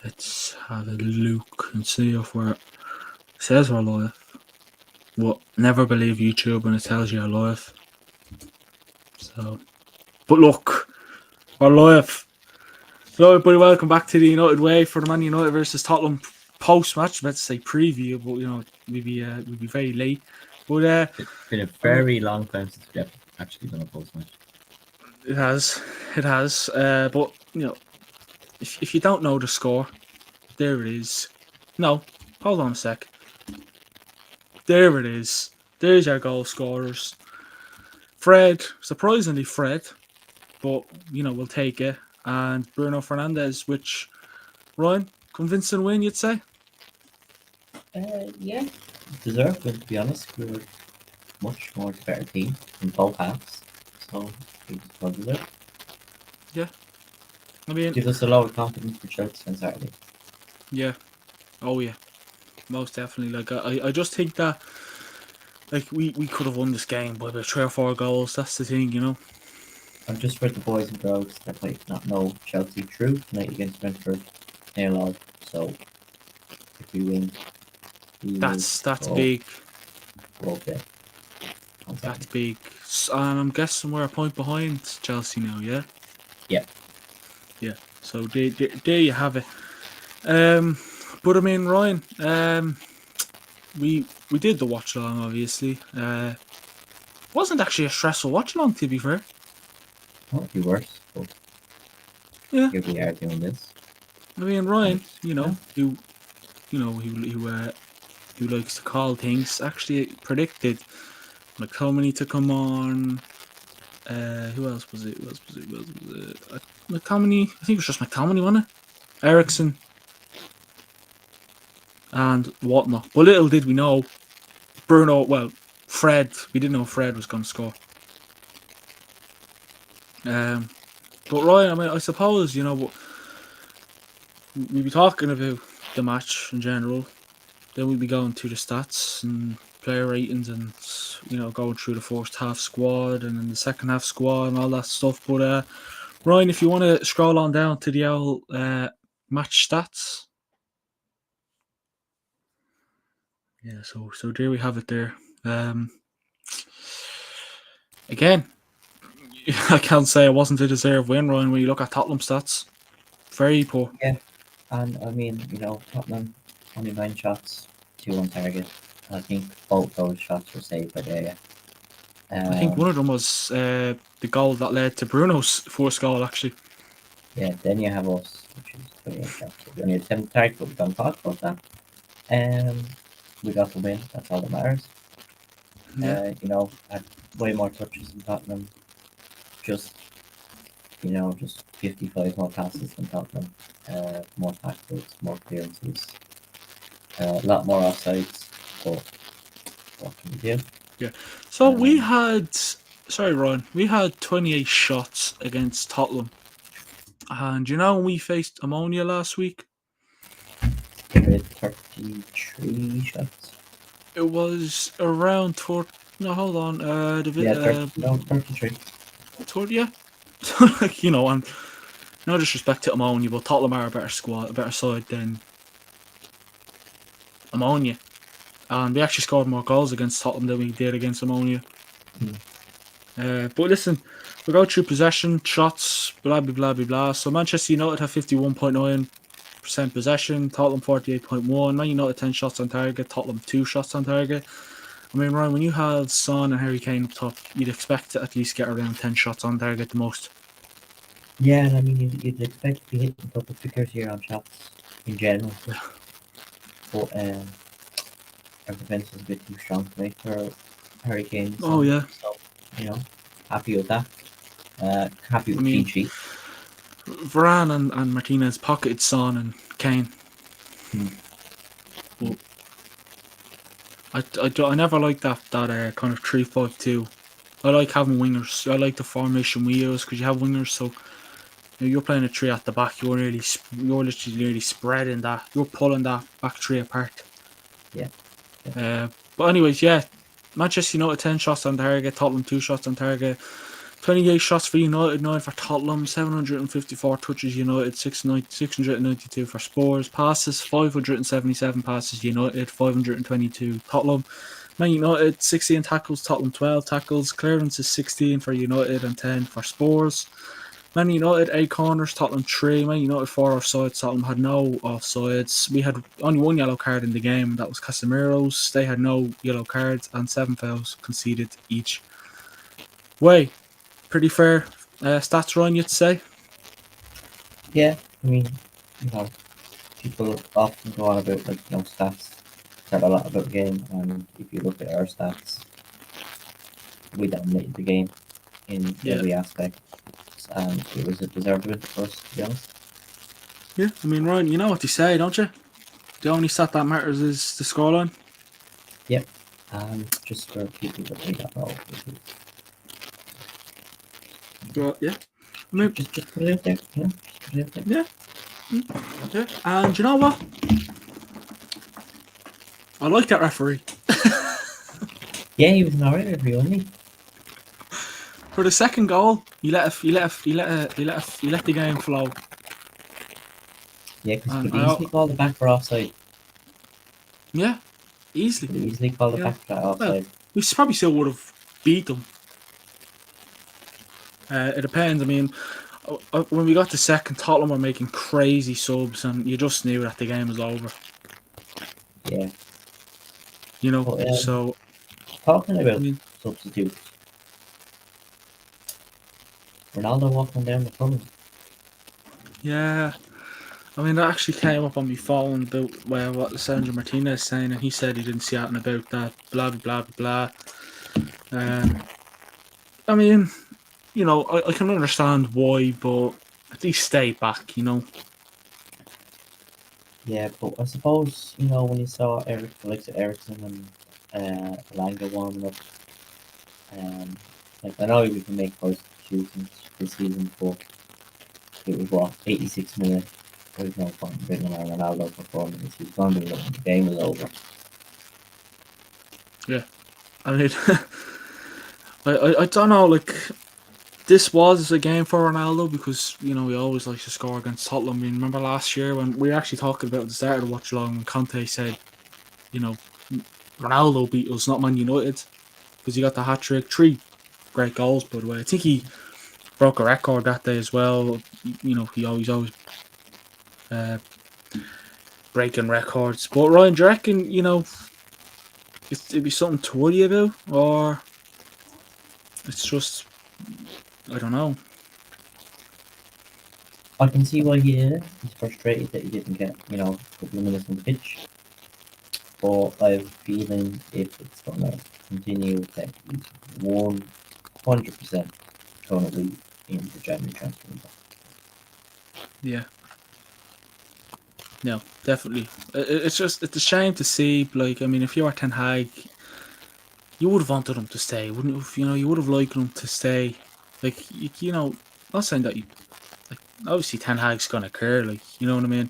Let's have a look and see if we're. It says we're live. Well, never believe YouTube when it tells you you're live. So, but look, we're live. Hello, everybody. Welcome back to the United Way for the Man United versus Tottenham post-match. Let's say preview, but we'd be very late. But It's been a very long time since we've actually done a post match. it has. But if you don't know the score, there it is. No, hold on a sec. There it is. There's our goal scorers. Fred, surprisingly Fred, but we'll take it. And Bruno Fernandes, which Ryan, convincing win, you'd say? Yeah, deserved, but to be honest, we were much more the better team in both halves. So it was well deserved. Yeah. I mean, Gives us a lot of confidence for Chelsea on Saturday. yeah. Oh yeah. Most definitely. Like I just think that we could have won this game by about 3 or 4 goals. That's the thing. And just for the boys and girls that might not know, Chelsea drew tonight against Brentford 0-0. So if we win, we will That's big. go up there on That's Saturday. big. And I'm guessing we're a point behind Chelsea now, yeah? Yeah. Yeah. So there you have it. But I mean, Ryan, we did the watch along, obviously. Wasn't actually a stressful watch along, to be fair. Might be worse, but Yeah. here we are doing this. I mean, Ryan, Nice. Yeah. who likes to call things, actually predicted McTominay to come on. Who else was it? McTominay. I think it was just McTominay, wasn't it? Ericsson and whatnot. But little did we know, Fred. We didn't know Fred was going to score. But Ryan, I mean, I suppose we'd be talking about the match in general. Then we'd be going through the stats and player ratings and going through the first half squad and then the second half squad and all that stuff. But Ryan, if you want to scroll on down to the old match stats. Yeah, so there we have it there. Again, I can't say it wasn't a deserved win, Ryan, when you look at Tottenham stats. Very poor. Yeah. And I mean, Tottenham only 9 shots, 2 on target. I think both those shots were saved by Daya. I think one of them was the goal that led to Bruno's first goal, actually. Yeah, then you have us, which is 28 shots. We only had 7 targets, but we don't talk about that. We got the win, that's all that matters. Yeah. Had way more touches than Tottenham. Just 55 more passes than Tottenham. More tackles, more clearances. A lot more offsides, but what can we do? Yeah. So we had, sorry, Ryan, we had 28 shots against Tottenham. And when we faced Ammonia last week? We had 33 shots. It was around 30. No, hold on. 33. 30, yeah. And no disrespect to Ammonia, but Tottenham are a better squad, a better side than Ammonia. And we actually scored more goals against Tottenham than we did against Ammonia. But listen, we'll go through possession, shots, blah, blah, blah, blah, blah. So Manchester United have 51.9% possession, Tottenham 48.1%. Man United 10 shots on target, Tottenham 2 shots on target. I mean, Ryan, when you have Son and Harry Kane up top, you'd expect to at least get around 10 shots on target the most. Yeah, and I mean, you'd expect to be hitting double figures here on shots in general. But our defence is a bit too strong tonight for Harry Kane. Oh, yeah. So, happy with that. Happy with clean sheet. Varane and Martinez pocketed Son and Kane. But I never liked that kind of 3-5-2. I like having wingers. I like the formation we use because you have wingers. So you're playing a 3 at the back. You're literally nearly spreading that. You're pulling that back 3 apart. Yeah. But anyways, yeah. Manchester United 10 shots on target, Tottenham 2 shots on target. 28 shots for United, 9 for Tottenham, 754 touches United, 692 for Spurs. Passes, 577 passes United, 522 Tottenham. Man United, 16 tackles, Tottenham 12 tackles. Clearances, 16 for United and 10 for Spurs. Man United, 8 corners, Tottenham 3. Man United, 4 offsides, Tottenham had no offsides. We had only 1 yellow card in the game, and that was Casemiro's. They had no yellow cards and 7 fouls conceded each way. Pretty fair stats, Ryan, you'd say? Yeah, I mean, you know, people often go on about stats tell a lot about the game, and if you look at our stats, we dominated the game in Yeah. every aspect, and it was a deserved win for us, to be honest. Yeah, I mean, Ryan, you know what they say, don't you? The only stat that matters is the scoreline. Yep, and just for people that may not know, But yeah, I mean, just put it out there, you know, just put it out there. yeah. And you know what? I like that referee. Yeah, he was an alright referee, wasn't he? For the second goal, he let the game flow. Yeah, because he And could easily call the back for offside. yeah, easily. Could easily call the Yeah. back for offside. We probably still would have beat them. It depends. I mean, when we got to second, Tottenham were making crazy subs, and you just knew that the game was over. Yeah. You know, But, so talking about I mean, substitutes, Ronaldo walking down the tunnel. yeah. I mean, that actually came up on my phone about what Sandro Martinez is saying, and he said he didn't see anything about that. Blah blah blah blah. I mean, you know, I can understand why, but at least stay back. You know. Yeah, but I suppose, when you saw the likes of Ericsson and Alanga warming up, I know we can make substitutions this season, but it was 86 minutes. There's no point in bringing on Ronaldo performance. He's gone to the game was over. Yeah. I mean, I don't know. Like, this was a game for Ronaldo because he always likes to score against Tottenham. I mean, remember last year when we were actually talking about at the start of the watch along when Conte said, Ronaldo beat us, not Man United, because he got the hat trick, 3 great goals by the way. I think he broke a record that day as well. He always uh, breaking records. But Ryan, do you reckon it'd be something to worry about, or it's just I don't know. I can see why he is. He's frustrated that he didn't get, a couple of minutes on the pitch. But I have a feeling if it's going to continue, that he's 100% going to be in the January transfer window. Yeah. No, definitely. It's a shame to see. Like, I mean, if you were Ten Hag, you would have wanted him to stay, wouldn't you? You would have liked him to stay. Like, not saying that like, obviously Ten Hag's gonna care. Like, you know what I mean?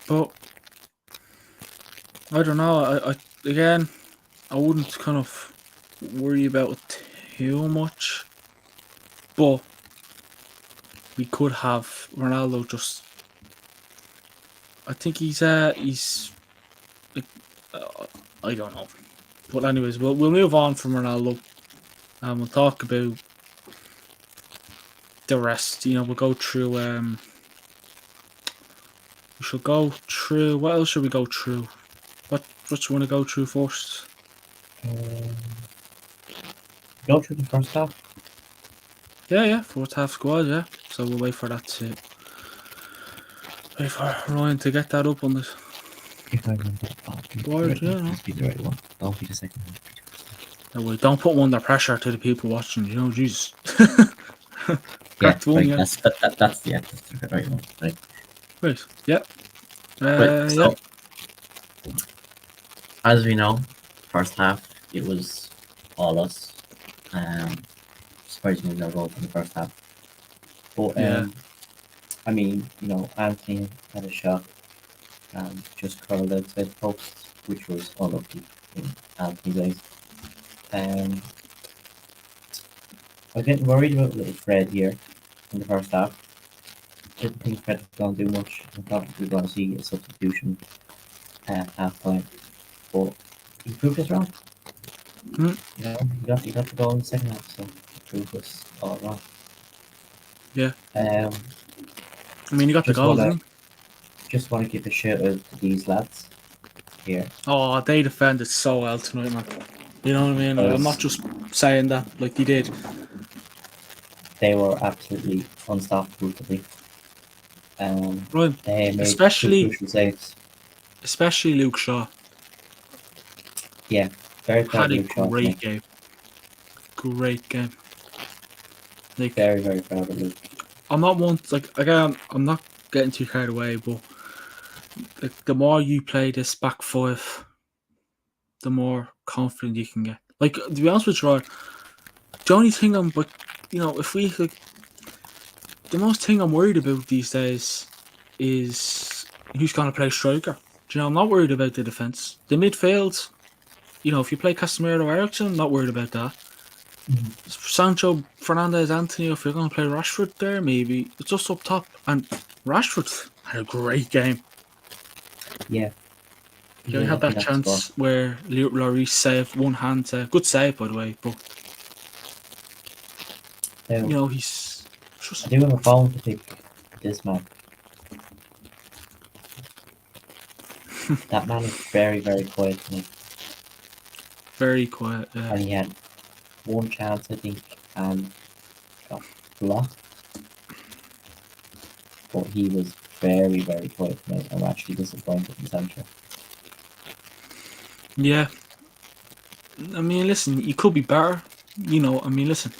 But I don't know. Again, I wouldn't kind of worry about it too much. But we could have Ronaldo just. I think he's like, I don't know. But anyways, we'll move on from Ronaldo and we'll talk about the rest. We'll go through. We should go through. What else should we go through? What do you want to go through first? Go through the first half. Yeah, fourth half squad. Yeah, so we'll wait for that to. Wait for Ryan to get that up on the. If I remember, Word, yeah, no. be the right one. Don't be the second one. No, wait, don't put one under pressure to the people watching. Jesus. Yeah, one, right, yeah. that's the right one. Right. Right. Yeah. Right, so, yeah. as we know, first half it was all us. Surprisingly, no goals in the first half. But Yeah. I mean, Anthony had a shot. and just curled outside the post, which was unlucky in Anthony's eyes. I was getting worried about little Fred here in the first half. Didn't think Fred was going to do much. I thought we were going to see a substitution at half time, but he proved us wrong. Hmm. You got to go in the second half, so he proved us all wrong. Yeah. Um, I mean, you got the just goal, wanna didn't just wanna give a shout out to these lads here you? Oh, they defended so well tonight, man. You know what I mean? Like, I'm not because just saying that like they did. they were absolutely unstoppable to me. Right. They made two Especially crucial saves. Luke Shaw Yeah, very proud had of a Luke Shaw great tonight. game. Great game. Like, Very, very proud of Luke. I'm not one like again. I'm not getting too carried away, but like the more you play this back five, the more confident you can get. Like, to be honest with you, right, the only thing I'm but if we like the most thing I'm worried about these days is who's gonna play striker. Do you know, I'm not worried about the defense. The midfield, if you play Casemiro or Ericsson, I'm not worried about that. Sancho, Fernandez, Anthony, if you're going to play Rashford there, maybe. It's just up top. And Rashford had a great game. Yeah, he He was had lucky that not to score. chance where Lloris saved one hand save. Good save, by the way. But, Now, he's I just do have a phone to pick this man. That man is very, very quiet tonight. very quiet. And he had one chance, I think, and got blocked. But he was very, very quiet tonight. I'm actually disappointed in Sancho. Yeah. I mean, listen, he could be better. I mean, listen.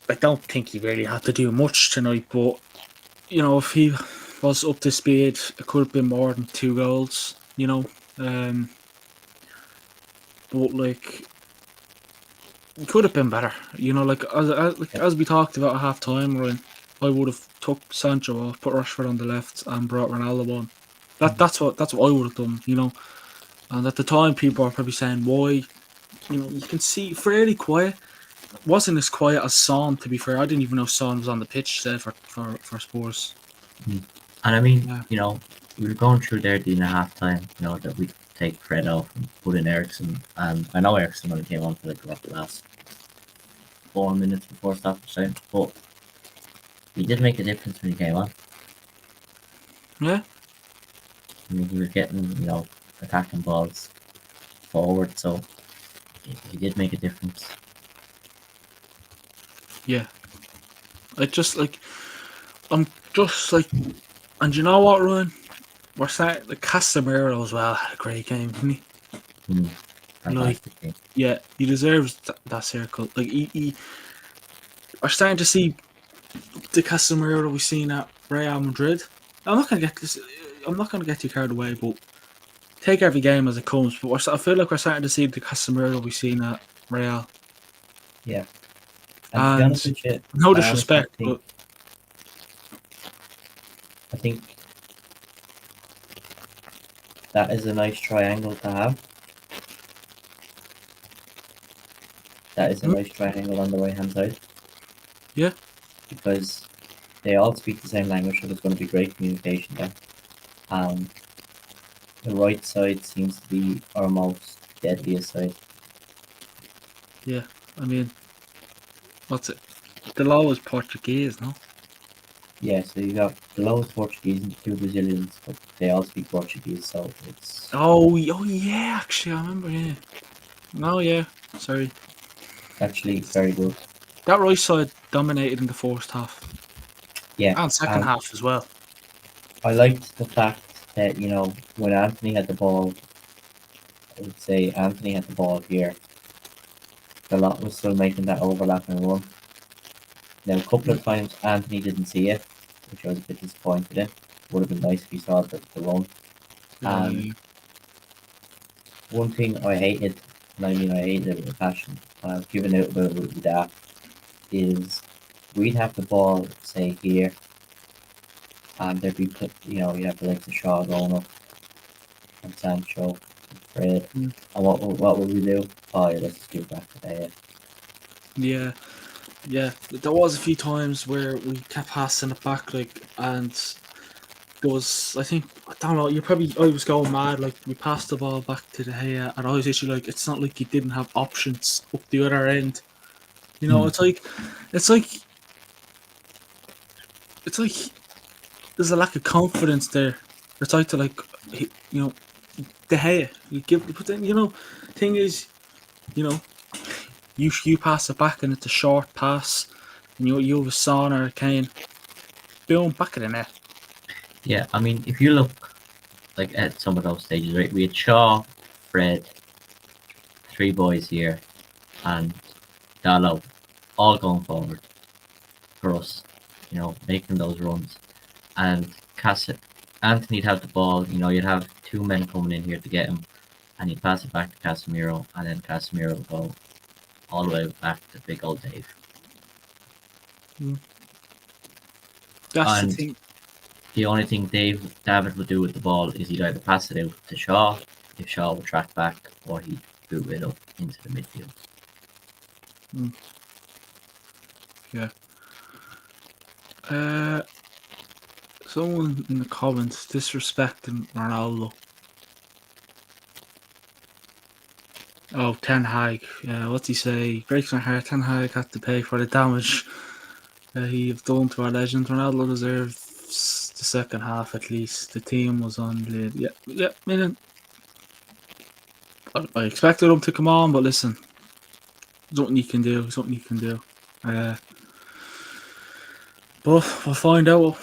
I don't think he really had to do much tonight, but, if he was up to speed, it could have been more than 2 goals, But, like, it could have been better. As we talked about at half time, Ryan, I would have took Sancho off, put Rashford on the left, and brought Ronaldo on. That's what I would have done, And at the time, people are probably saying why. You can see fairly quiet. Wasn't as quiet as Son. To be fair, I didn't even know Son was on the pitch today for Spurs. And I mean, Yeah. we were going through there during the half time, that we'd take Fred off and put in Ericsson. And I know Ericsson only came on for like the last 4 minutes before stoppage time, but he did make a difference when he came on. Yeah. I mean, he was getting, attacking balls forward, so he did make a difference. Yeah. I'm just like, and you know what, Ryan? We're saying the Casemiro as well had a great game, didn't he? Fantastic game. Yeah, he deserves that circle. Like we're starting to see the Casemiro we've seen at Real Madrid. I'm not gonna get this. I'm not gonna get too carried away, but take every game as it comes. But I feel like we're starting to see the Casemiro we've seen at Real. Yeah. And to be And honest with you, no I honestly disrespect, think but I think that is a nice triangle to have. That is a nice triangle on the right hand side. yeah, Because they all speak the same language, so there's going to be great communication there. The right side seems to be our most deadliest side. yeah. I mean, what's it? The law is Portuguese, no? Yeah, so you got the lowest Portuguese and two Brazilians, but they all speak Portuguese, so it's Oh yeah. Actually, I remember. Yeah. No, yeah. Sorry. actually very good. That right side dominated in the first half Yeah, and second and half as well. I liked the fact that, when Anthony had the ball, I would say Anthony had the ball here, the lot was still making that overlap and run. Now, a couple of times Anthony didn't see it, which I was a bit disappointed in. Would have been nice if he saw the run. And Yeah. one thing I hated, and I mean I hated it with a passion, and I've given out about it with that, is we'd have the ball, say, here, and there'd be you have the likes of Shaw going up and Sancho, Fred. Mm. And what would we do? Oh yeah, let's just give it back to Daya. Yeah, yeah. There was a few times where we kept passing it back, like, and there was, I think, I don't know. I was going mad. Like, we passed the ball back to the Gea, and I was actually like, it's not like you didn't have options up the other end. You know, it's like, it's like there's a lack of confidence there. It's like to like, the Gea. But then thing is, you know, you pass it back and it's a short pass, and you have a Son or a Kane, boom, back of the net. Yeah, I mean, if you look like at some of those stages, right? We had Shaw, Fred, three boys here, and Dallo, all going forward for us, making those runs. And Anthony'd have the ball, you'd have two men coming in here to get him, and he'd pass it back to Casemiro, and then Casemiro would go all the way back to big old Dave. That's the And thing. the only thing David would do with the ball is he'd either pass it out to Shaw, if Shaw would track back, or he'd boot it up into the midfield. Yeah. Someone in the comments disrespecting Ronaldo. Oh, Ten Hag. Yeah, what's he say? Breaks my heart. Ten Hag had to pay for the damage he have done to our legend. Ronaldo deserved the second half at least. The team was on lead. Yeah. I expected him to come on, but listen, something you can do. But we'll find out.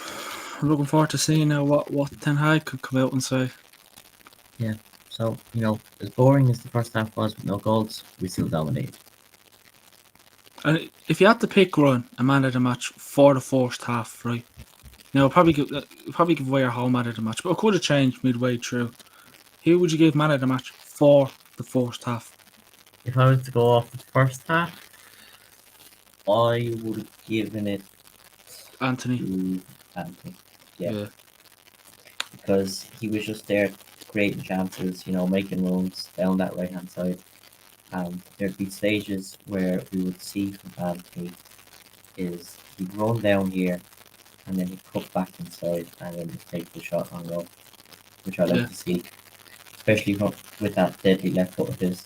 I'm looking forward to seeing now what Ten Hag could come out and say. Yeah. So, as boring as the first half was with no goals, we still dominated. And if you had to pick a man of the match for the first half, right? Now, probably give away your whole man of the match, but it could have changed midway through. Who would you give man of the match for the first half? If I was to go off the first half, I would have given it Anthony. to Anthony. Yeah. Because he was just there creating chances, making runs down that right hand side. And there'd be stages where we would see from Anthony is he'd run down here and then he'd cut back inside and then he'd take the shot on goal, which I like to see, especially with that deadly left foot of his.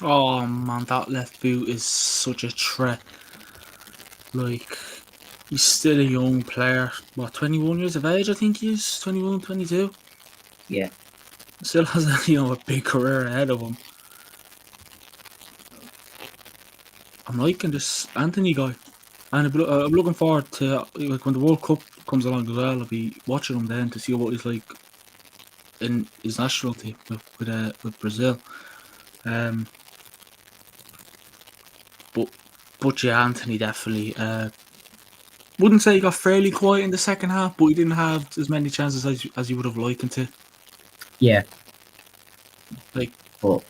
Oh man, that left boot is such a threat. Like, he's still a young player. What, 21 years of age, I think he is? 21, 22? Yeah. Still has a big career ahead of him. I'm liking this Anthony guy. And I'm looking forward to, like, when the World Cup comes along as well, I'll be watching him then to see what he's like in his national team with Brazil. But yeah, Anthony definitely. Wouldn't say he got fairly quiet in the second half, but he didn't have as many chances as you would have liked him to. Yeah. Like, but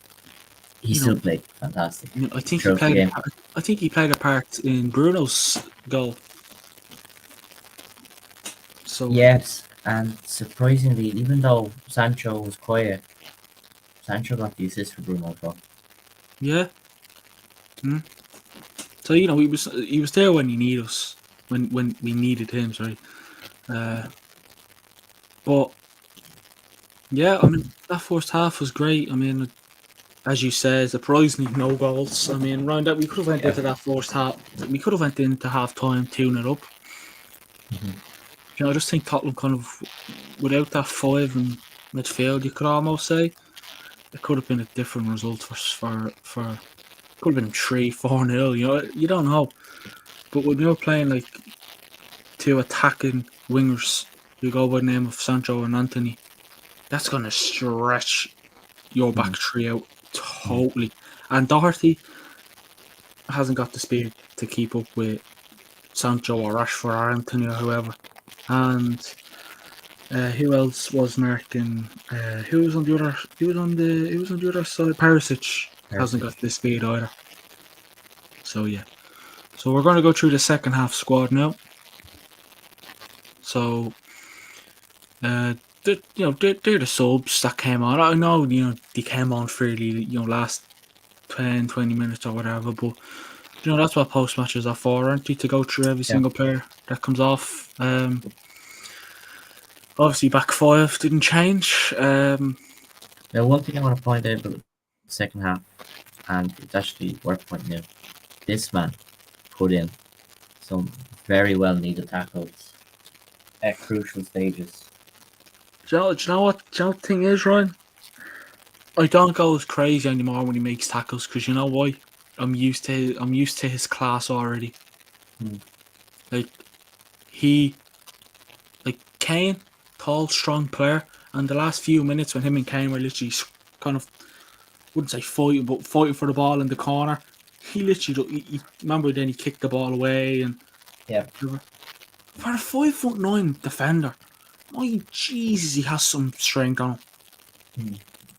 he still played fantastic. I think he played. I think he played a part in Bruno's goal. So yes, and surprisingly, even though Sancho was quiet, Sancho got the assist for Bruno as well. Yeah. So he was there when he needed us, when we needed him. Sorry. But yeah, I mean that first half was great. I mean, as you said, surprisingly no goals. I mean, round that we could have went into that first half. We could have went into half time 2-0 up. Mm-hmm. I just think Tottenham kind of, without that five in midfield, you could almost say it could have been a different result for could have been 3-4-0. You don't know. But when you're playing like two attacking wingers who go by the name of Sancho and Anthony, that's going to stretch your back three out totally. And Doherty hasn't got the speed to keep up with Sancho or Rashford or Anthony or whoever. And who else was marking? Who was on the other? Who was on the other side? Perisic hasn't got the speed either. So yeah. So we're going to go through the second half squad now. So They're the subs that came on. I know they came on fairly last 10, 20 minutes or whatever, but that's what post matches are for, aren't they? To go through every Yeah. single player that comes off. Obviously, back five didn't change. Now, one thing I want to point out about the second half, and it's actually worth pointing out, this man put in some very well needed tackles at crucial stages. Do you know what? Do you know what the thing is, Ryan? I don't go as crazy anymore when he makes tackles because you know why? I'm used to his class already. Hmm. Like he, like Kane, tall, strong player, and the last few minutes when him and Kane were literally kind of wouldn't say fighting, but fighting for the ball in the corner. He literally, remember then he kicked the ball away and Yeah. for a 5'9" defender, my Jesus, he has some strength on him. Hmm.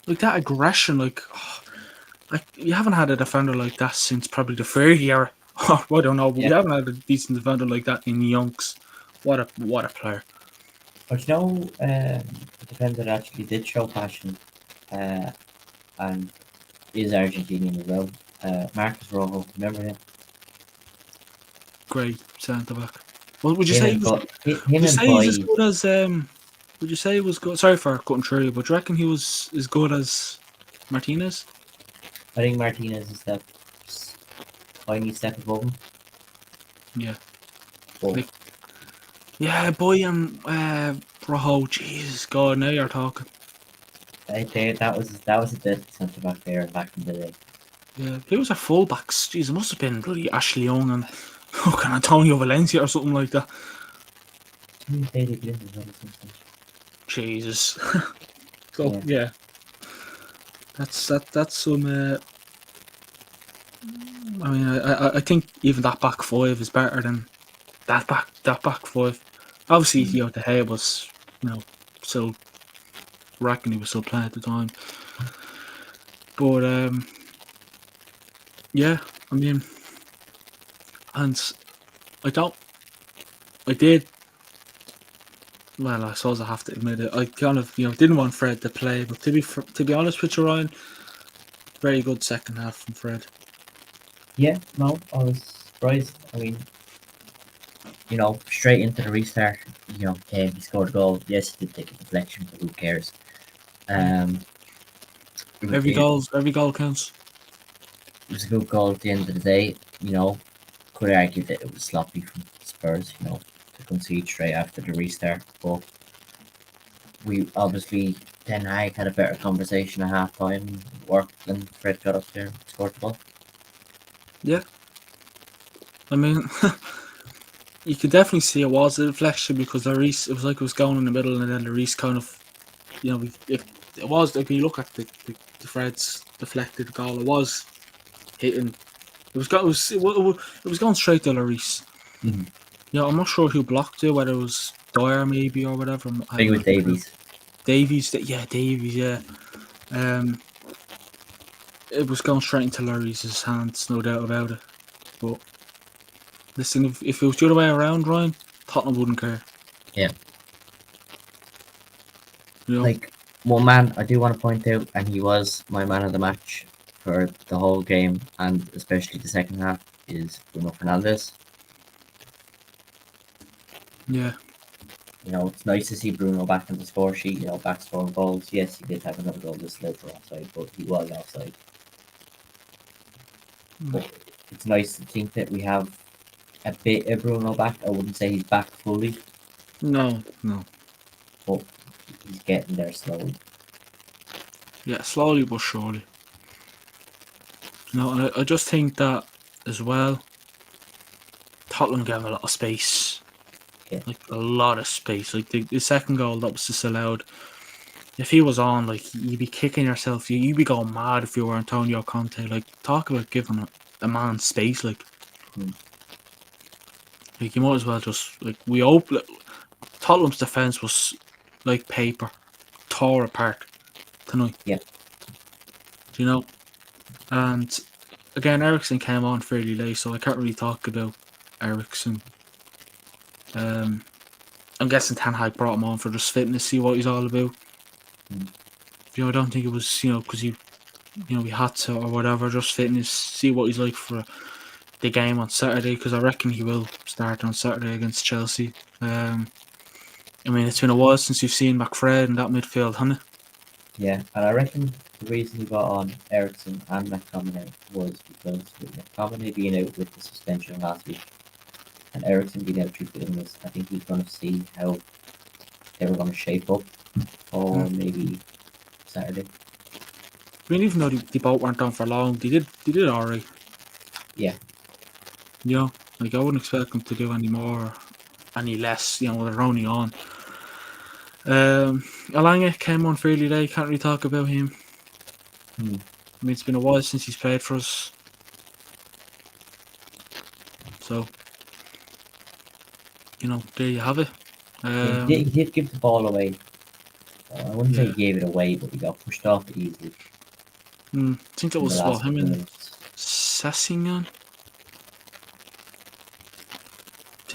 Like that aggression, like you haven't had a defender like that since probably the Fergie era. I don't know, but we Yeah. haven't had a decent defender like that in Yonks. What a player! But the defender that actually did show passion, uh, and is Argentinian as well. Marcus Rojo, remember him? Great centre back. Well, would you Him say he and was? Would him you and say he's as Boy. good as? Would you say he was good? Sorry for cutting through you, but do you reckon he was as good as Martinez? I think Martinez is that tiny step above him. Yeah, But like yeah, boy and Rojo. Jesus God, now you're talking. that was a dead centre back there back in the day. Yeah, who was our fullbacks? Jeez, it must have been bloody Ashley Young and fucking Antonio Valencia or something like that. Who played again as well or something? Jesus. So Yeah. yeah, that's some. I mean, I think even that back five is better than that back five. Obviously, Mm. De Gea was still reckon he was still playing at the time, but yeah, I mean, and I don't, I did. Well, I suppose I have to admit it. I kind of didn't want Fred to play, but to be honest with you, Ryan, very good second half from Fred. Yeah, no, I was surprised. I mean, straight into the restart, he scored a goal. Yes, he did take a deflection, but who cares? Yeah. Um, Every it, goal counts. it was a good goal at the end of the day. Could argue that it was sloppy from Spurs, to concede straight after the restart. But we obviously Ten Hag had a better conversation at half time, worked, and Fred got up there and scored the ball. Yeah, I mean, you could definitely see it was a deflection because the Reese, it was like it was going in the middle, and then the Reese kind of, if it was, if you look at the Fred's deflected goal, it was hitting. It was going straight to Lloris. Mm-hmm. Yeah, I'm not sure who blocked it, whether it was Dyer maybe or whatever. I think I'm it was not sure. Davies. Davies, yeah, Davies, yeah. Um, it was going straight into Lloris's hands, no doubt about it. But listen, if it was the other way around, Ryan, Tottenham wouldn't care. Yeah. You know, Like, one man I do want to point out, and he was my man of the match for the whole game, and especially the second half, is Bruno Fernandes. yeah, It's nice to see Bruno back in the score sheet, back scoring goals. Yes, he did have another goal this slid for offside, but he was offside. But it's nice to think that we have a bit of Bruno back. I wouldn't say he's back fully, no, but he's getting there slowly. yeah, slowly but surely. And I just think that as well, Tottenham gave him a lot of space. Yeah. Like a lot of space. Like the second goal that was disallowed. If he was on, like you'd be kicking yourself. You'd be going mad if you were Antonio Conte. Like talk about giving a man space. Hmm. Like you might as well just we open. Tottenham's defense was like paper, tore apart tonight. Yeah. Do you know? And again, Ericsson came on fairly late, so I can't really talk about Ericsson. I'm guessing Ten Hag brought him on for just fitness, see what he's all about. Mm. I don't think it was because he had to or whatever, just fitness, see what he's like for the game on Saturday, because I reckon he will start on Saturday against Chelsea. It's been a while since you've seen McFred in that midfield, hasn't it? Yeah, and I reckon the reason he got on Ericsson and McTominay was because with McTominay being out with the suspension last week and Ericsson being out due to illness, I think he's going to see how they were going to shape up for maybe Saturday. Even though they both weren't on for long, they did alright. Yeah. I wouldn't expect them to do any more, any less. They're only on. Alanga came on fairly late. Can't really talk about him. It's been a while since he's played for us. So, there you have it. He did give the ball away. I wouldn't say Yeah. he gave it away, but he got pushed off easily. I think that in the was last him couple of and minutes. Sessignon.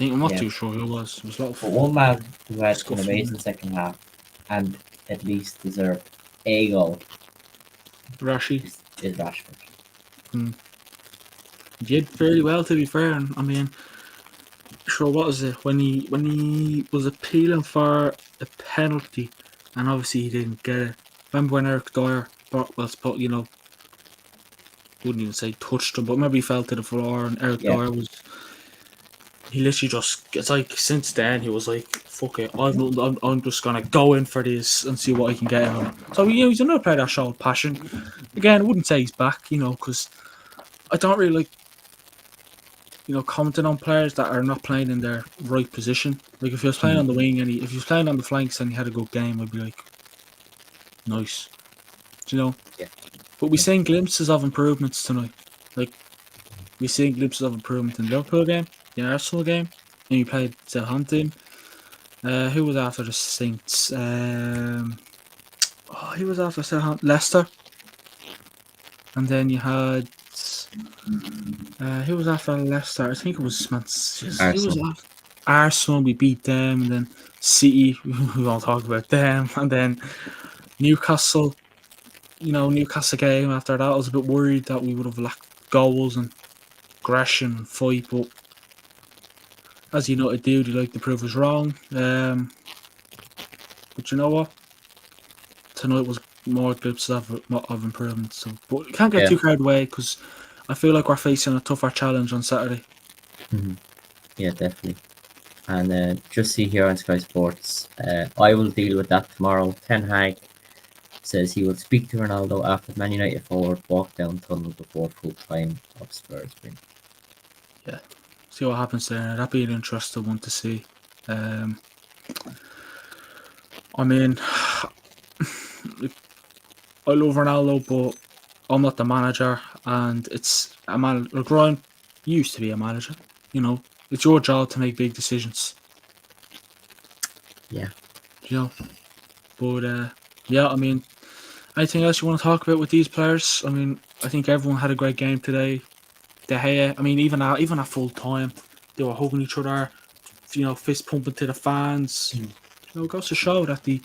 I'm not too sure who it was. It was a lot But of one man who had an scuffling. amazing second half and at least deserved a goal Rashi is Rashford. did fairly well, to be fair. And sure, what was it when he was appealing for a penalty, and obviously he didn't get it. Remember when Eric Dyer wouldn't even say touched him, but maybe he fell to the floor, and Eric Dyer he literally just, it's like since then he was like, fuck it, I'm just gonna go in for this and see what I can get out of him. So he's another player that showed passion. Again, I wouldn't say he's back, because I don't really like commenting on players that are not playing in their right position. Like if he was playing on the wing and if he was playing on the flanks and he had a good game, I'd be like, nice. Yeah. But we're seeing glimpses of improvements tonight. Like we're seeing glimpses of improvement in the Liverpool game, the Arsenal game, and you played Southampton. Who was after the Saints? Who was after Southampton? Leicester. And then you had who was after Leicester? I think it was Who was Arsenal. after Arsenal? We beat them, and then City. We won't talk about them, and then Newcastle. Newcastle game after that, I was a bit worried that we would have lacked goals and aggression and fight, but as you know, they like to prove us wrong. But you know what? Tonight was more glimpses of improvement. So, but we can't get too carried away because I feel like we're facing a tougher challenge on Saturday. Yeah, definitely. And just see here on Sky Sports, I will deal with that tomorrow. Ten Hag says he will speak to Ronaldo after Man United forward walk down tunnel before full time of Spurs win. Yeah, see what happens there. That'd be an interesting one to see. I love Ronaldo, but I'm not the manager, and it's a man. Ryan used to be a manager. It's your job to make big decisions. Yeah. But anything else you want to talk about with these players? I think everyone had a great game today. De Gea, even at full time, they were hugging each other, fist pumping to the fans. It goes to show that you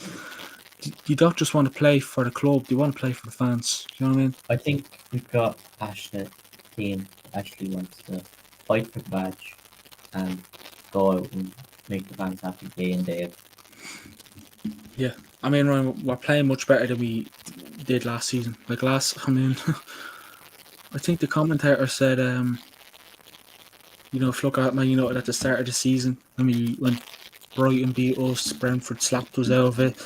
don't just want to play for the club; you want to play for the fans. You know what I mean? I think we've got passionate team that actually wants to fight for the badge and go out and make the fans happy day in day out. Yeah, Ryan, we're playing much better than we did last season. I think the commentator said, if you look at Man United at the start of the season, when Brighton beat us, Brentford slapped us out of it,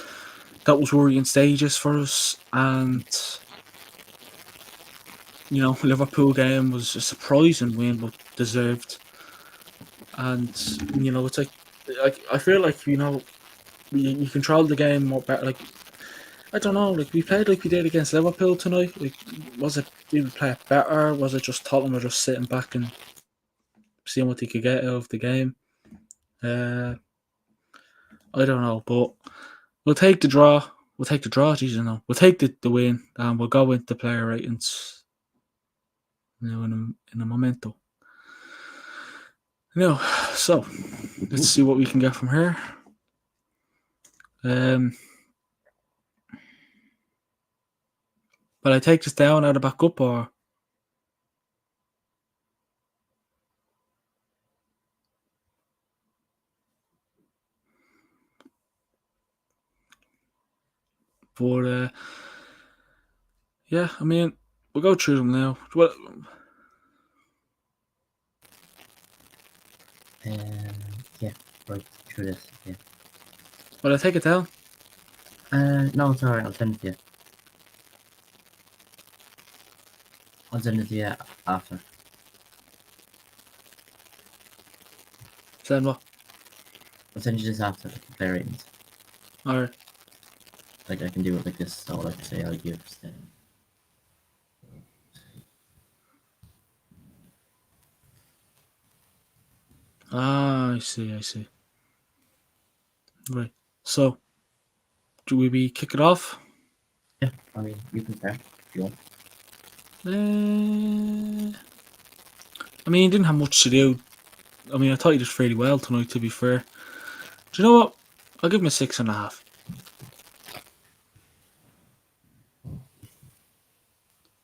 that was worrying stages for us. And, Liverpool game was a surprising win, but deserved. And, it's like I feel like, we controlled the game more better. Like, I don't know, we played like we did against Liverpool tonight. Did we play it better? Was it just Tottenham were just sitting back and seeing what they could get out of the game? I don't know, but we'll take the draw. We'll take the draw, We'll take the win, and we'll go into player ratings in a momento. So let's see what we can get from here. But I take this down out of back up or but yeah, I mean we'll go through them now. Well, Yeah, right through this. Yeah. will I take it down? No, it's alright. I'll send it to you. I'll send it to you after. Send what? I'll send you this after the player ratings. Alright. Like I can do it like this. So like say I'll give. I see. Right. So do we kick it off? Yeah, I mean you can start if you want. I mean, you didn't have much to do. I mean, I thought you did fairly well tonight, to be fair. Do you know what? I'll give him a 6.5.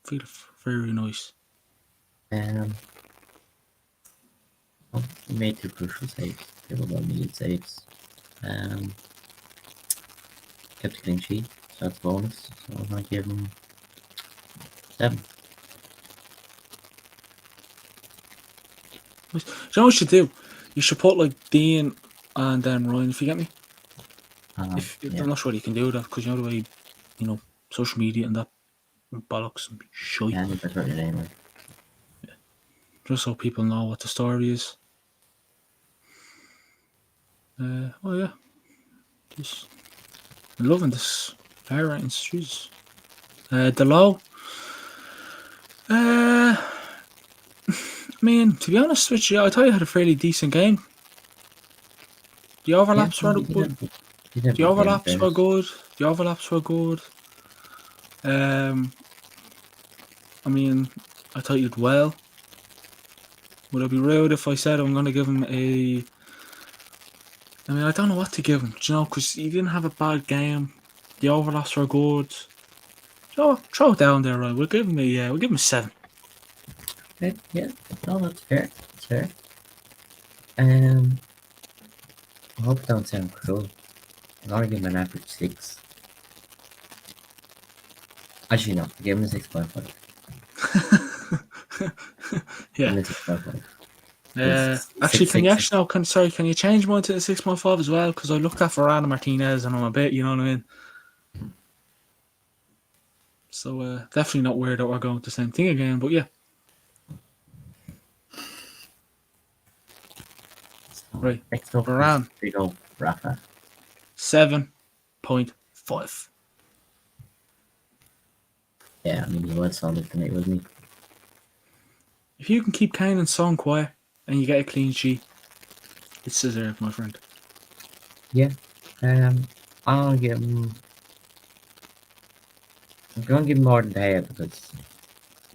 Feel very nice. Well, he made 2 crucial saves. They were well needed saves. Kept a clean sheet, so that's a bonus. So I'm gonna give him 7. Do you know what you should do? You should put like Dean and then Ryan, if you get me. Yeah. I'm not sure you can do that because you know the way, social media and that bollocks and shite. Yeah, I think that's what your name is. Just so people know what the story is. Oh yeah. I'm loving this player ratings. Jesus. The low. I mean, to be honest with you, I thought you had a fairly decent game. The overlaps were good. The overlaps were good. I mean, I thought you did well. Would I be rude if I said I'm going to give him a... I mean, I don't know what to give him, because he didn't have a bad game. The overlaps were good. Throw it down there, right? We'll give him a 7. Okay, yeah, no, that's fair. That's fair. I hope it don't sound cruel. I'm gonna give him an average 6. Actually, no, I gave him a 6.5. Yeah. Give him a 6.5. Actually, can you change mine to a 6.5 as well? Because I looked at Varane and Martinez and I'm a bit, you know what I mean? So, definitely not worried that we're going with the same thing again, but yeah. Right. Next up, Varane. we go Rafa. 7.5. Yeah, I mean, he was solid tonight, wasn't he? If you can keep Kane and Son quiet and you get a clean sheet, it's deserved, my friend. Yeah. I'll give him. I'm gonna give him more than Daya because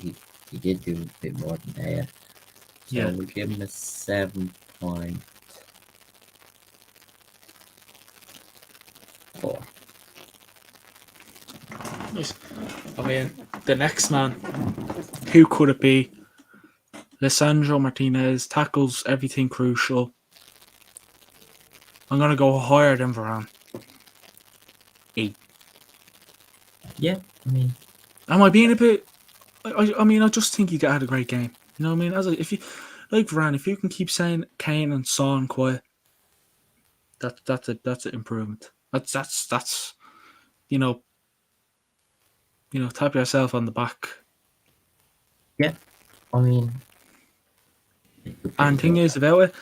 he did do a bit more than Daya. So Yeah. we'll give him a 7.4. Nice. I mean, the next man, who could it be? Lisandro Martinez tackles everything crucial. I'm gonna go higher than Varane. 8. Yeah, I mean, Am I being a bit? I mean, I just think he had a great game. You know what I mean? If you like Varane, if you can keep saying Kane and Son quiet, that's an improvement. That's tap yourself on the back. yeah, I mean. And thing is about it,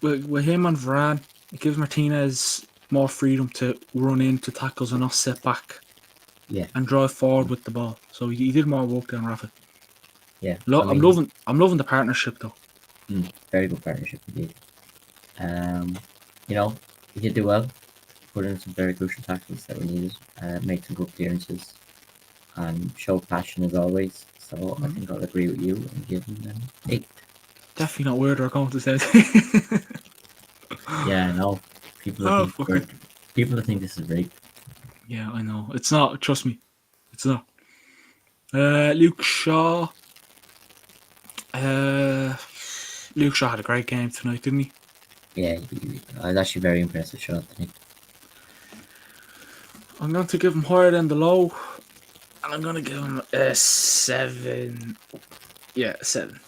with him and Varane, it gives Martinez more freedom to run into tackles and not sit back. Yeah. And drive forward with the ball. So he did more work than Rafa. Yeah. I'm loving the partnership though. Very good partnership indeed. He did do well. Put in some very crucial tackles that we needed. Made some good clearances. And showed passion as always. So I think I'll agree with you and give him an 8. Definitely not weird or going to say. Yeah, no. People will Oh, think fuck it. people will think this is rigged. Yeah, I know. It's not. Trust me. It's not. Luke Shaw. Luke Shaw had a great game tonight, didn't he? Yeah, I was actually very impressed with Shot. I think. I'm going to give him higher than the low. And I'm going to give him a 7. Yeah, a 7.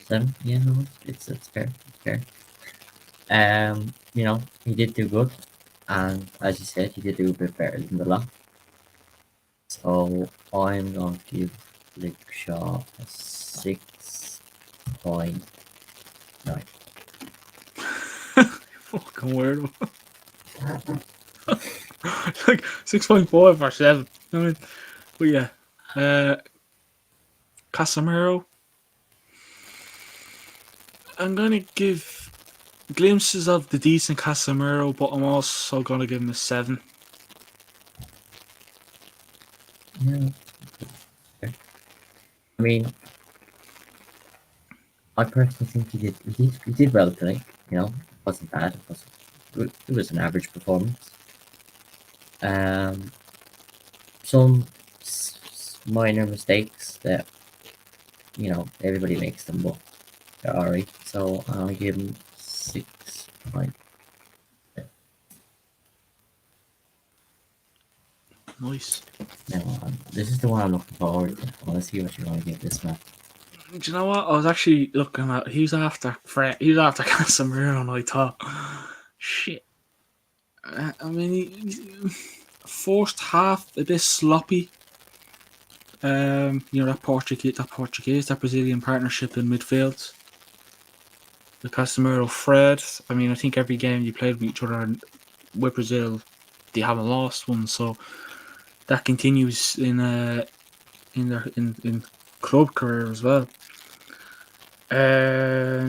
7. Yeah, no, it's fair. It's fair. He did do good, and as you said, he did do a bit better than the lot. So I'm going to give Luke Shaw a 6.9. Fucking weirdo. Like 6.5 or 7. I mean, but yeah. Casemiro. I'm going to give glimpses of the decent Casemiro, but I'm also going to give him a 7. Yeah. I mean, I personally think he did well tonight. It wasn't bad. It was an average performance. Some minor mistakes that everybody makes them, but they're alright. So I'll give him 6. Nice. Now, this is the one I'm looking forward to. I want to see what you're going to give this man. Do you know what? I was actually looking at. He's after Casemiro, and I thought, shit. I mean, first half a bit sloppy. That Brazilian partnership in midfield. The Casemiro, Fred. I mean, I think every game you played with each other with Brazil, they haven't lost one. So that continues in their in club career as well. I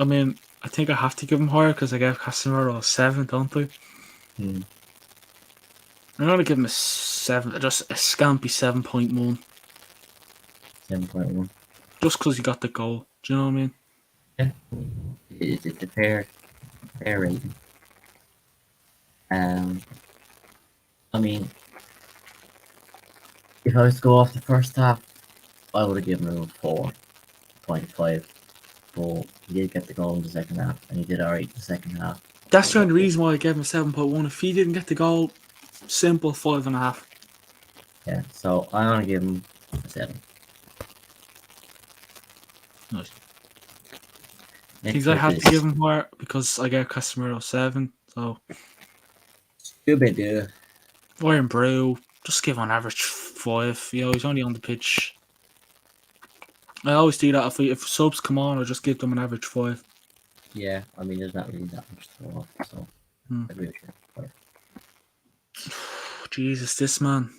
mean, I think I have to give him higher because I gave Casemiro a 7, don't I? Hmm. I'm gonna give him a 7, just a scampy 7.1, 7.1. just because he got the goal. Do you know what I mean? Yeah, it's a fair rating. Um, I mean, if I was to go off the first half, I would have given him a 4.5. But he did get the goal in the second half, and he did alright in the second half. That's the only reason why I gave him a 7.1. If he didn't get the goal, simple 5.5. Yeah, so I'm gonna give him a 7. Nice. Next Things I up had to give is him higher because I gave Casemiro 7. So Scooby-Doo. Iron Brew, just give on average 5. He's only on the pitch. I always do that if subs come on, I just give them an average 5. Yeah, I mean, there's not really that much to go off, so Hmm. I agree with you. But Jesus, this man.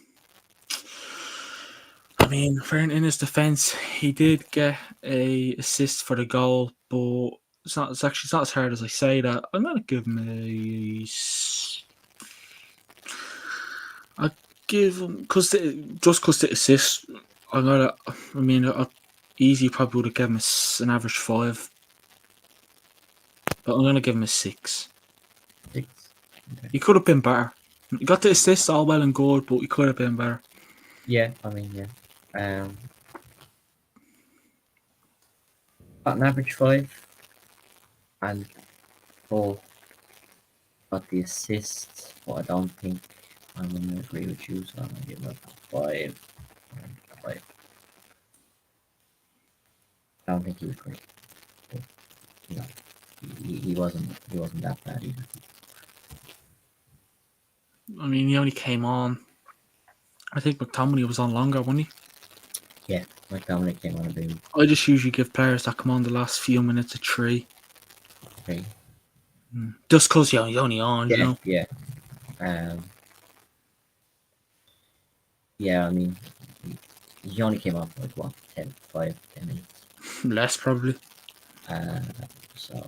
I mean, in his defence, he did get a assist for the goal, but it's not as hard as I say that. I'm gonna give him I give him because the assist. I mean, easy probably would have given him an average 5, but I'm gonna give him a 6. 6. Okay. He could have been better. He got the assist all well and good, but he could have been better. Yeah, I mean, yeah. Got an average 5, and 4 got the assist, but I don't think I'm gonna agree with you, so I'm gonna give him a 5. 5. I don't think he was great, but you know, he wasn't that bad either. I mean, he only came on. I think McTominay was on longer, wasn't he? Yeah, like Dominic came on a bit. I just usually give players that come on the last few minutes a 3. Okay. Just because he's only on, you Yeah, know. yeah. Um, yeah, I mean, he only came on for like what, 10 minutes. Less probably. Uh, so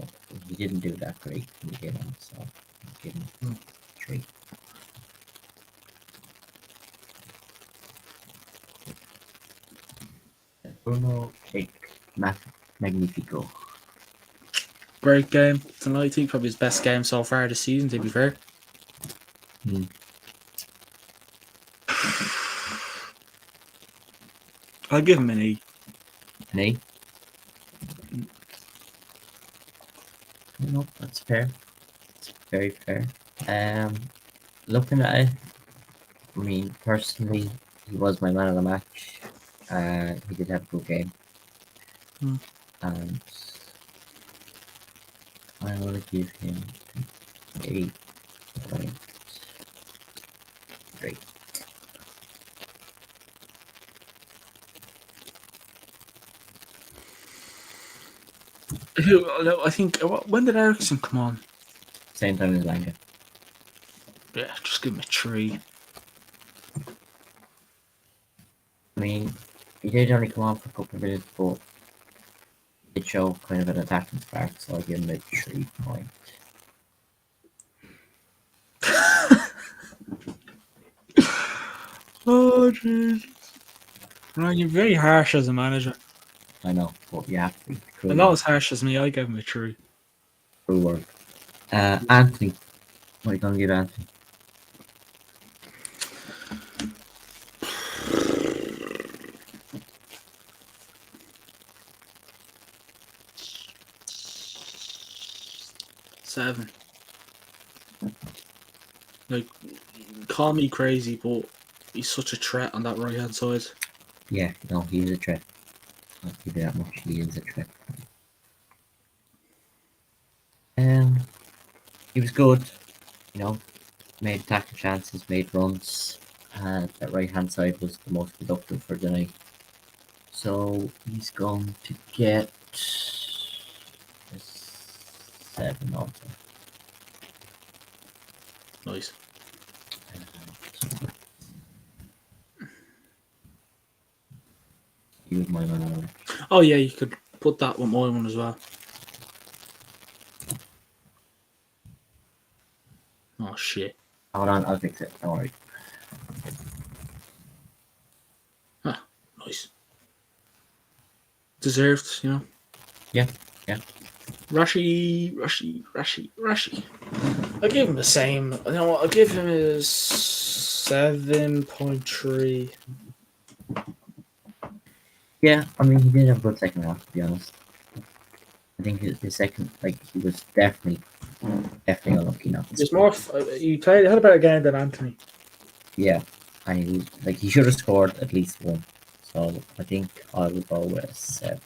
he didn't do that great when he came on, so I'll give him 3. Bruno Cake, Magnifico. great game tonight. I think probably his best game so far this season, to be fair. Hmm. I'll give him an E. An A? No, that's fair. It's very fair. Looking at it, I mean, personally, he was my man of the match. He did have a good game. Hmm. And I want to give him 8.3. I think, when did Ericsson come on? Same time as Langa. Yeah, just give him a 3. I mean, he did only come on for a couple of minutes, but it showed kind of an attacking spark, so I'll give him a 3 point. Oh, jeez. Ryan, you're very harsh as a manager. I know, but you have to be. And not as harsh as me, I gave him a 3. True word. Anthony. What are you going to give Anthony? Seven. Like, call me crazy, but he's such a threat on that right hand side. Yeah, no, he is a threat. I'll give you that much. He is a threat. He was good, you know, made attacking chances, made runs. That right hand side was the most productive for the night. So he's going to get a 7 also. Nice. He was my man of the match. Oh yeah, you could put that with my one as well. Oh shit. Hold on, I'll fix it. Don't worry. Nice. Deserved, you know. Yeah. Rashi. I gave him the same. You know what? I give him a 7.3. Yeah, I mean, he did have a good second half, to be honest. I think his second, like, he was definitely unlucky not to There's score. more. He had a better game than Anthony. Yeah, and he should have scored at least one. So I think I would go with a 7.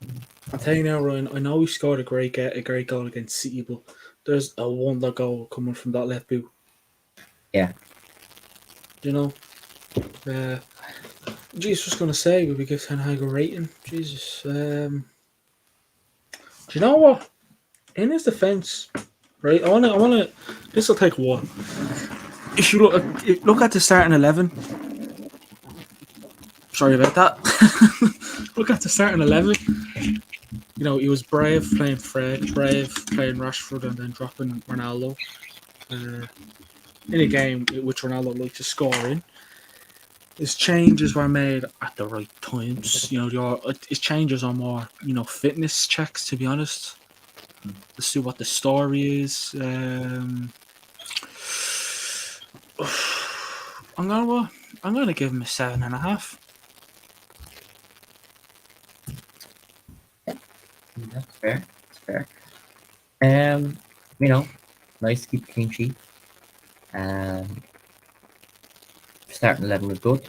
I'll tell you now, Ryan. I know he scored a great goal against City, but there's a wonder goal coming from that left boot. Yeah. You know. Jesus was gonna say, would we give Ten Hag a rating? Jesus. Do you know what? In his defence, right? I wanna. This will take a while. If you look at the starting 11. Sorry about that. Look at the starting 11. You know, he was brave playing Fred, brave playing Rashford, and then dropping Ronaldo. In a game which Ronaldo liked to score in. His changes were made at the right times. You know, his changes are more, fitness checks, to be honest. To see what the story is. I'm gonna give him a 7.5. That's fair. Nice to keep a clean sheet. Starting 11 was good,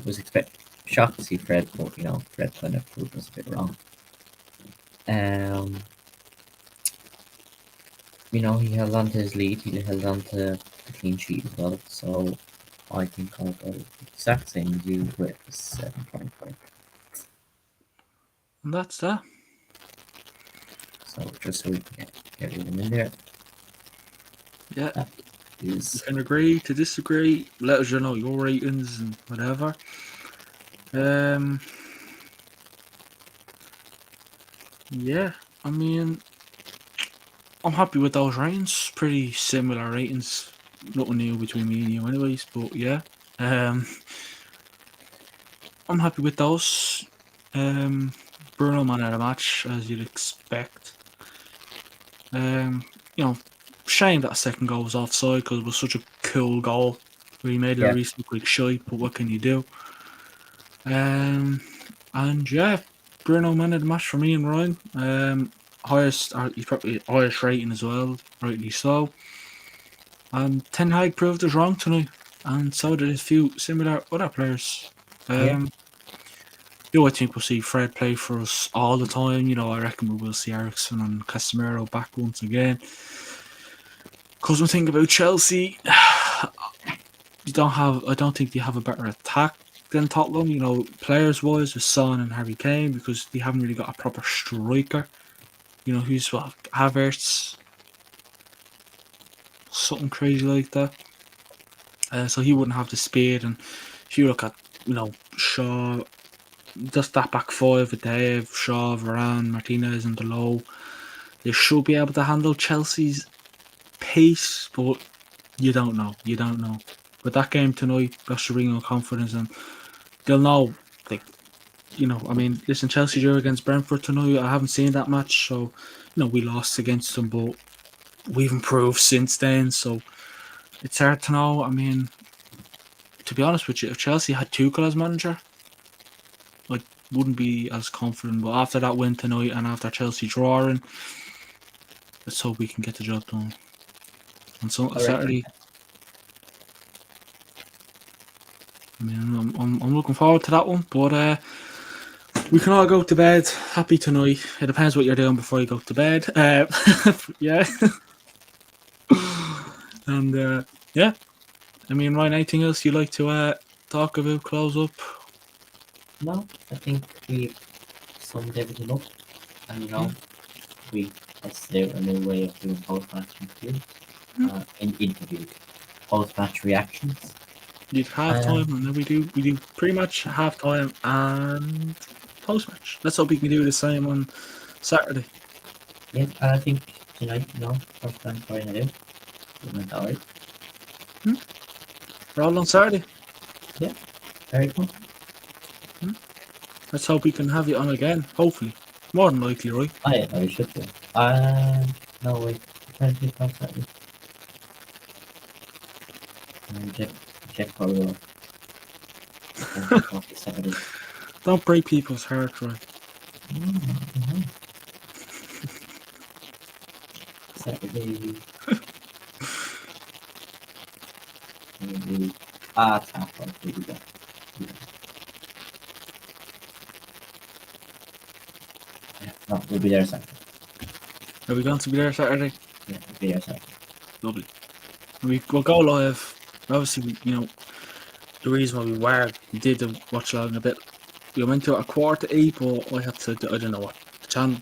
was shocked to see Fred, but Fred kind of proved us a bit wrong. He held on to his lead, he held on to the clean sheet as well, so I think I'll go the exact same as you with 7.5. And that's that. So just so we can get everyone in there. Yeah. That is... You can agree to disagree. Let us know your ratings and whatever. Yeah, I mean, I'm happy with those ratings. Pretty similar ratings. Nothing new between me and you, anyways. But yeah, I'm happy with those. Bruno man of the match, as you'd expect. You know, shame that second goal was offside because it was such a cool goal. We made Yeah. Lloris look like shite, but what can you do? And yeah, Bruno man of the match for me and Ryan. He's probably highest rating as well, rightly so. And Ten Hag proved us wrong tonight, and so did a few similar other players. Yeah. I think we'll see Fred play for us all the time. I reckon we will see Ericsson and Casemiro back once again. Because one thing about Chelsea, I don't think they have a better attack than Tottenham. Players wise with Son and Harry Kane, because they haven't really got a proper striker. Who's what, Havertz, something crazy like that. So he wouldn't have the speed. And if you look at Shaw, just that back five with Dave, Shaw, Varane, Martinez, and Delo, they should be able to handle Chelsea's pace, but you don't know. You don't know. But that game tonight, that should bring on confidence, and they'll know. Listen, Chelsea drew against Brentford tonight. I haven't seen that match, so we lost against them, but we've improved since then. So it's hard to know. To be honest with you, if Chelsea had Tuchel as manager, I wouldn't be as confident. But after that win tonight and after Chelsea drawing, let's hope we can get the job done. On Saturday, I'm looking forward to that one. But we can all go to bed happy tonight. It depends what you're doing before you go to bed. Yeah. And yeah. Ryan, anything else you'd like to talk about, close up? No, I think we summed everything up, and we tested out a new way of doing post-match interview, post-match reactions. We did half time, and then we do pretty much half time and post match. Let's hope we can do the same on Saturday. Yeah, I think tonight, first time trying it out. It went alright. We're all on Saturday. Yeah, very cool. Let's hope we can have you on again. Hopefully, more than likely, right? Oh yeah, no, we should do. No wait, trying to think on Saturday. Check for real. Saturday. Don't break people's hearts, right? Saturday. It's half one. Here we go. Yeah, no, we'll be there Saturday. Are we going to be there Saturday? Yeah, we'll be there Saturday. Lovely. We'll go live. Obviously, the reason why we did the watch along a bit. We went to a 7:45, but I had to. I don't know what the channel,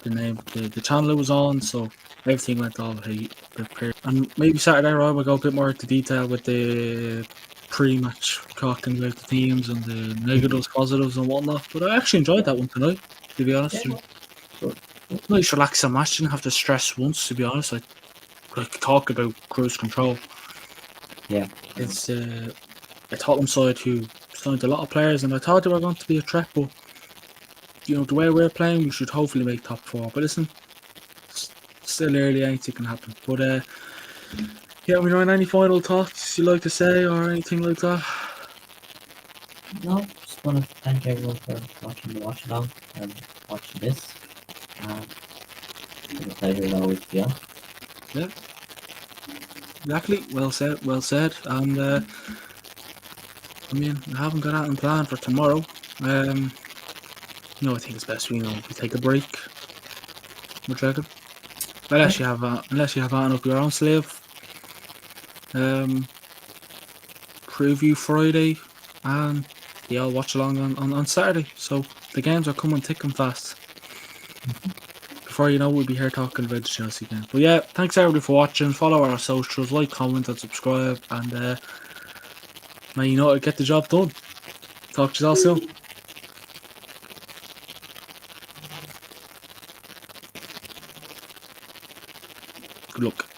the name, the channel it was on, so everything went all prepared. And maybe Saturday, right, we'll go a bit more into detail with the pre-match talking about the teams and the negatives, positives, and whatnot. But I actually enjoyed that one tonight, to be honest. Yeah, good. Nice, relaxing match. Didn't have to stress once, to be honest. Like talk about cruise control. Yeah. It's a Tottenham side who signed a lot of players, and I thought they were going to be a threat, but the way we're playing, we should hopefully make top four. But listen, it's still early, anything can happen. But any final thoughts you'd like to say or anything like that? No, just want to thank everyone for watching the watch along and watching this. It's a pleasure to always be on. Yeah, exactly. Well said. Well said. And I haven't got anything planned for tomorrow. I think it's best we take a break. What do you reckon? Unless you have on up your own sleeve. Preview Friday, and I'll watch along on Saturday. So the games are coming thick and fast. Before you know, we'll be here talking about the Chelsea game. But yeah, thanks everybody for watching. Follow our socials, like, comment, and subscribe. And Man United get the job done. Talk to you all soon. Good luck.